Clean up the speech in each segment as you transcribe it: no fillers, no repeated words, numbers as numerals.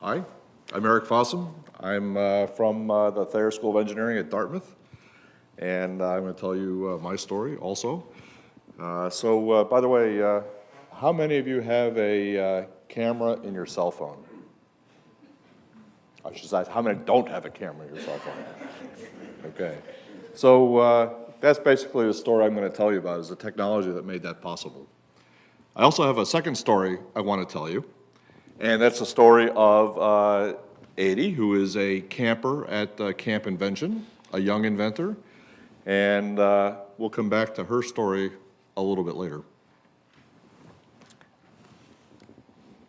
Hi, I'm Eric Fossum. I'm from the Thayer School of Engineering at Dartmouth, and I'm going to tell you my story also. By the way, how many of you have a camera in your cell phone? I should say, how many don't have a camera in your cell phone? Okay. That's basically the story I'm going to tell you about, is the technology that made that possible. I also have a second story I want to tell you, and that's the story of Adi, who is a camper at Camp Invention, a young inventor, and we'll come back to her story a little bit later.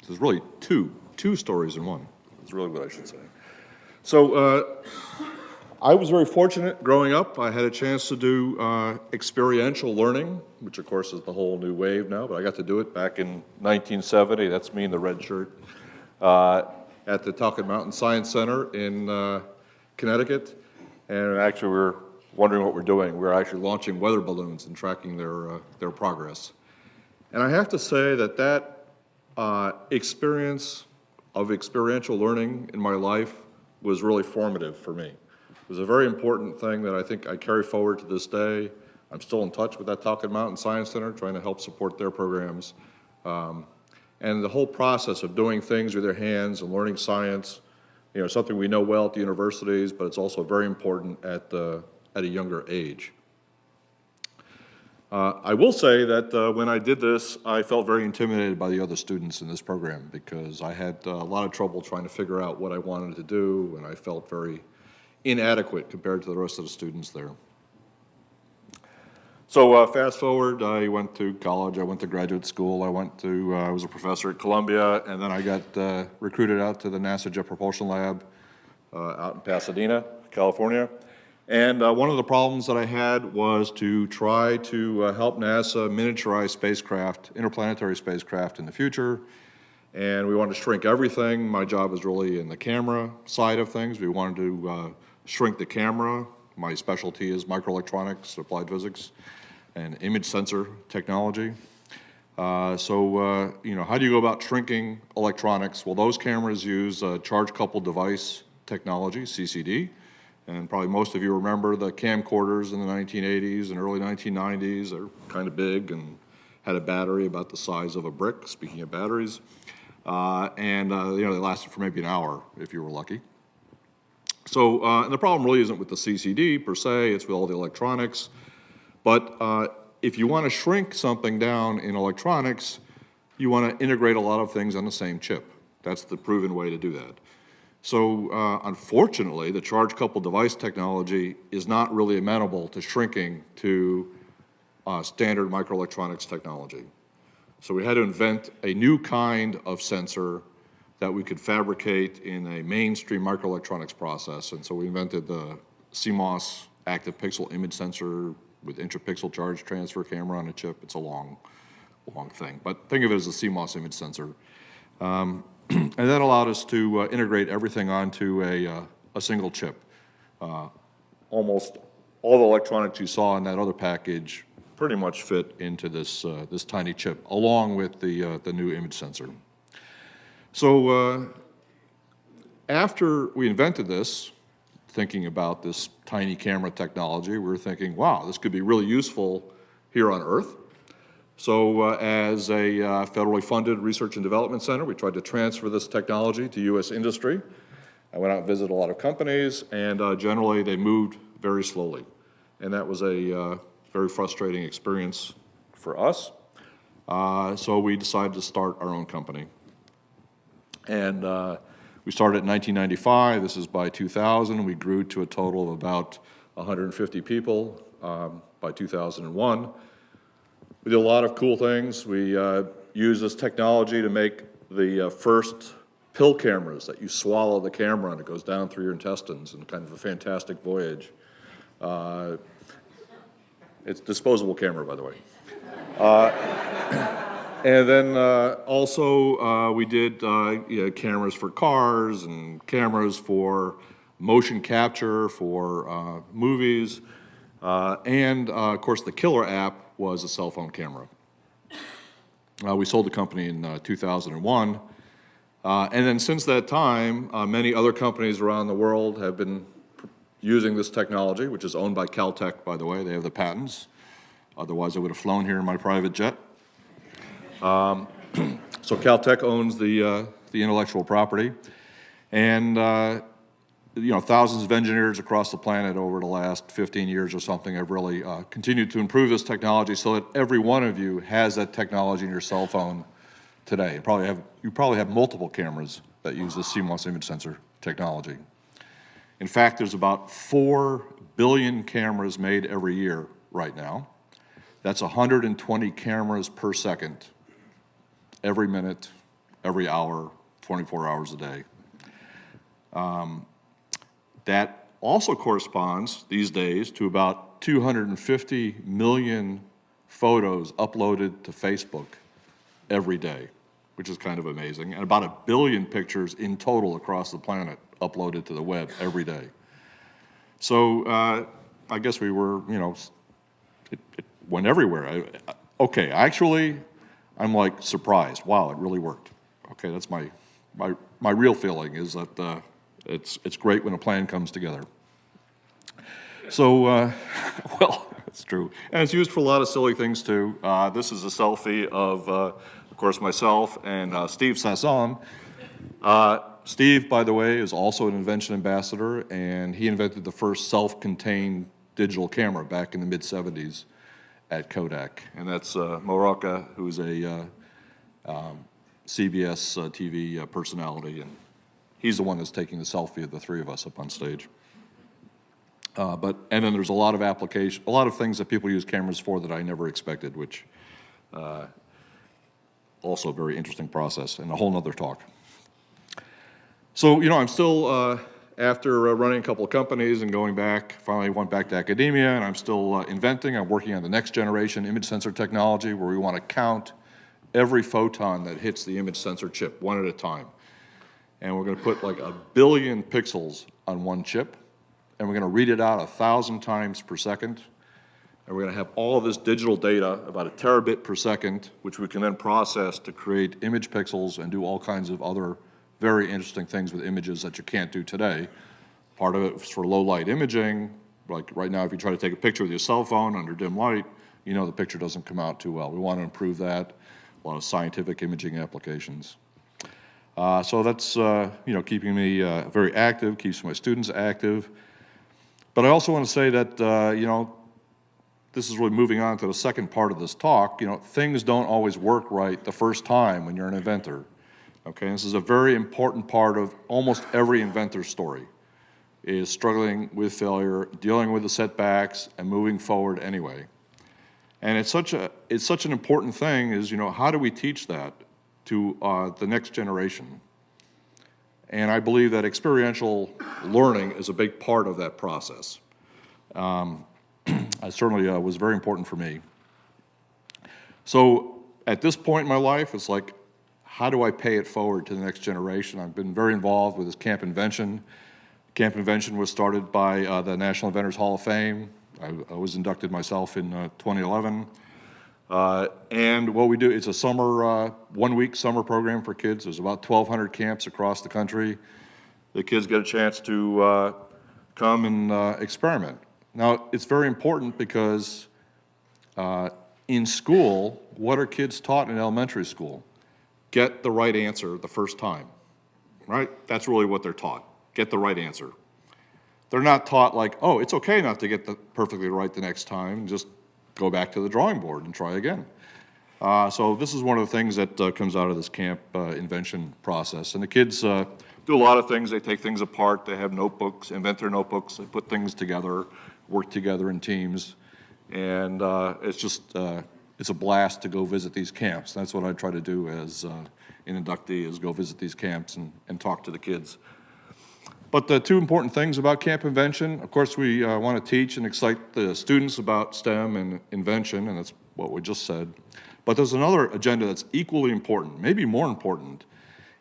This is really two stories in one. That's really what I should say. I was very fortunate growing up. I had a chance to do experiential learning, which of course is the whole new wave now, but I got to do it back in 1970. That's me in the red shirt. At the Talcott Mountain Science Center in Connecticut. And actually we're wondering what we're doing. We're actually launching weather balloons and tracking their progress. And I have to say that experience of experiential learning in my life was really formative for me. It was a very important thing that I think I carry forward to this day. I'm still in touch with that Talcott Mountain Science Center, trying to help support their programs. And the whole process of doing things with your hands and learning science, something we know well at the universities, but it's also very important at a younger age. I will say that when I did this, I felt very intimidated by the other students in this program because I had a lot of trouble trying to figure out what I wanted to do, and I felt very inadequate compared to the rest of the students there. So fast forward, I went to college, I went to graduate school, I was a professor at Columbia, and then I got recruited out to the NASA Jet Propulsion Lab out in Pasadena, California. And one of the problems that I had was to try to help NASA miniaturize spacecraft, interplanetary spacecraft in the future. And we wanted to shrink everything. My job was really in the camera side of things. We wanted to shrink the camera. My specialty is microelectronics, applied physics, and image sensor technology. How do you go about shrinking electronics? Well, those cameras use charge-coupled device technology, CCD. And probably most of you remember the camcorders in the 1980s and early 1990s. They're kind of big and had a battery about the size of a brick, speaking of batteries. They lasted for maybe an hour if you were lucky. And the problem really isn't with the CCD per se, it's with all the electronics. But if you want to shrink something down in electronics, you want to integrate a lot of things on the same chip. That's the proven way to do that. So unfortunately, the charge-coupled device technology is not really amenable to shrinking to standard microelectronics technology. So we had to invent a new kind of sensor that we could fabricate in a mainstream microelectronics process. And so we invented the CMOS active pixel image sensor with intrapixel charge transfer camera on a chip. It's a long thing, but think of it as a CMOS image sensor. And that allowed us to integrate everything onto a single chip. Almost all the electronics you saw in that other package pretty much fit into this tiny chip, along with the new image sensor. So after we invented this, thinking about this tiny camera technology, we were thinking, wow, this could be really useful here on Earth. So as a federally funded research and development center, we tried to transfer this technology to U.S. industry. I went out and visited a lot of companies, and generally they moved very slowly. And that was a very frustrating experience for us. So we decided to start our own company. And we started in 1995. This is by 2000. We grew to a total of about 150 people by 2001. We did a lot of cool things. We used this technology to make the first pill cameras that you swallow the camera and it goes down through your intestines in kind of a fantastic voyage. It's a disposable camera, by the way. And then also we did cameras for cars and cameras for motion capture for movies. Of course, the killer app was a cell phone camera. We sold the company in 2001. And then since that time, many other companies around the world have been using this technology, which is owned by Caltech, by the way. They have the patents. Otherwise, I would have flown here in my private jet. So Caltech owns the intellectual property. And thousands of engineers across the planet over the last 15 years or something have really continued to improve this technology so that every one of you has that technology in your cell phone today. You probably have multiple cameras that use the CMOS image sensor technology. In fact, there's about 4 billion cameras made every year right now. That's 120 cameras per second, every minute, every hour, 24 hours a day. That also corresponds these days to about 250 million photos uploaded to Facebook every day, which is kind of amazing, and about 1 billion pictures in total across the planet uploaded to the web every day. So I guess we were, it went everywhere. Okay, actually, I'm like surprised. Wow, it really worked. Okay, that's my real feeling is that it's great when a plan comes together. So, well, that's true. And it's used for a lot of silly things too. This is a selfie of course, myself and Steve Fossum. Steve, by the way, is also an Invention Ambassador, and he invented the first self-contained digital camera back in the mid-'70s at Kodak. And that's Moroka, who's a CBS TV personality, and he's the one that's taking the selfie of the three of us up on stage. And then there's a lot of things that people use cameras for that I never expected, which also a very interesting process and a whole nother talk. So, I'm still, after running a couple of companies and going back, finally went back to academia, and I'm still inventing. I'm working on the next generation image sensor technology where we want to count every photon that hits the image sensor chip one at a time. And we're going to put like 1 billion pixels on one chip, and we're going to read it out 1,000 times per second. And we're going to have all of this digital data, about 1 terabit per second, which we can then process to create image pixels and do all kinds of other very interesting things with images that you can't do today. Part of it is for low light imaging. Like right now, if you try to take a picture with your cell phone under dim light, the picture doesn't come out too well. We want to improve that. A lot of scientific imaging applications. So that's, keeping me very active, keeps my students active. But I also want to say that, this is really moving on to the second part of this talk. Things don't always work right the first time when you're an inventor. Okay, this is a very important part of almost every inventor's story, is struggling with failure, dealing with the setbacks, and moving forward anyway. And it's such an important thing is, how do we teach that to the next generation? And I believe that experiential learning is a big part of that process. It certainly was very important for me. So at this point in my life, it's like, how do I pay it forward to the next generation? I've been very involved with this Camp Invention. Camp Invention was started by the National Inventors Hall of Fame. I was inducted myself in 2011. And what we do is a summer, 1-week summer program for kids. There's about 1,200 camps across the country. The kids get a chance to come and experiment. Now, it's very important because in school, what are kids taught in elementary school? Get the right answer the first time, right? That's really what they're taught. Get the right answer. They're not taught like, oh, it's okay not to get perfectly right the next time. Just go back to the drawing board and try again. So this is one of the things that comes out of this camp invention process. And the kids do a lot of things. They take things apart. They have notebooks, inventor notebooks. They put things together, work together in teams. And it's just, it's a blast to go visit these camps. That's what I try to do as an inductee, is go visit these camps and talk to the kids. But the two important things about Camp Invention, of course, we want to teach and excite the students about STEM and invention, and that's what we just said. But there's another agenda that's equally important, maybe more important,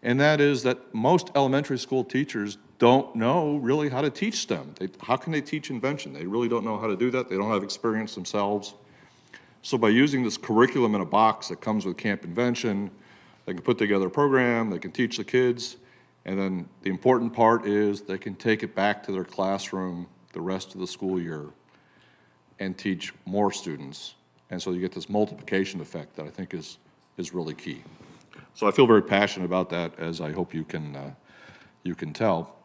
and that is that most elementary school teachers don't know really how to teach STEM. How can they teach invention? They really don't know how to do that. They don't have experience themselves. So by using this curriculum in a box that comes with Camp Invention, They can put together a program, they can teach the kids, and then the important part is they can take it back to their classroom the rest of the school year and teach more students. And so you get this multiplication effect that I think is really key. So I feel very passionate about that, as I hope you can tell.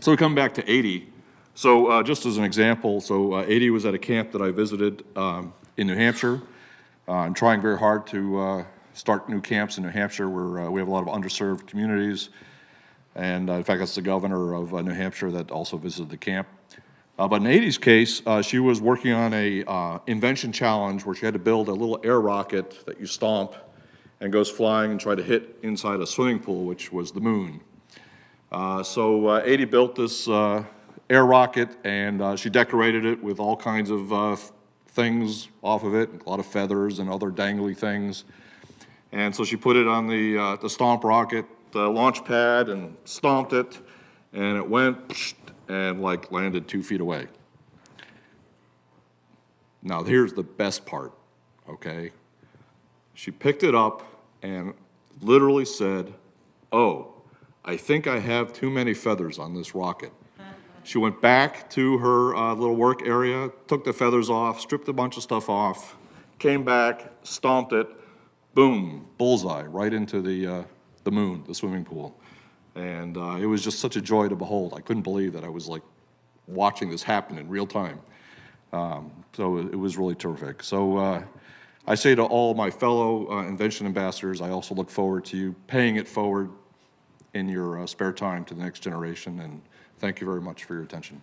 So we come back to 80. So just as an example, so 80 was at a camp that I visited in New Hampshire. I'm trying very hard to start new camps in New Hampshire where we have a lot of underserved communities. And in fact, that's the governor of New Hampshire that also visited the camp. But in 80's case, she was working on a invention challenge where she had to build a little air rocket that you stomp and goes flying and try to hit inside a swimming pool, which was the moon. So 80 built this air rocket, and she decorated it with all kinds of things off of it, a lot of feathers and other dangly things. And so she put it on the stomp rocket, the launch pad, and stomped it, and it went and like landed 2 feet away. Now here's the best part, okay? She picked it up and literally said, "Oh, I think I have too many feathers on this rocket." She went back to her little work area, took the feathers off, stripped a bunch of stuff off, came back, stomped it, boom, bullseye, right into the moon, the swimming pool. And it was just such a joy to behold. I couldn't believe that I was like watching this happen in real time. So it was really terrific. So I say to all my fellow Invention Ambassadors, I also look forward to you paying it forward in your spare time to the next generation, and thank you very much for your attention.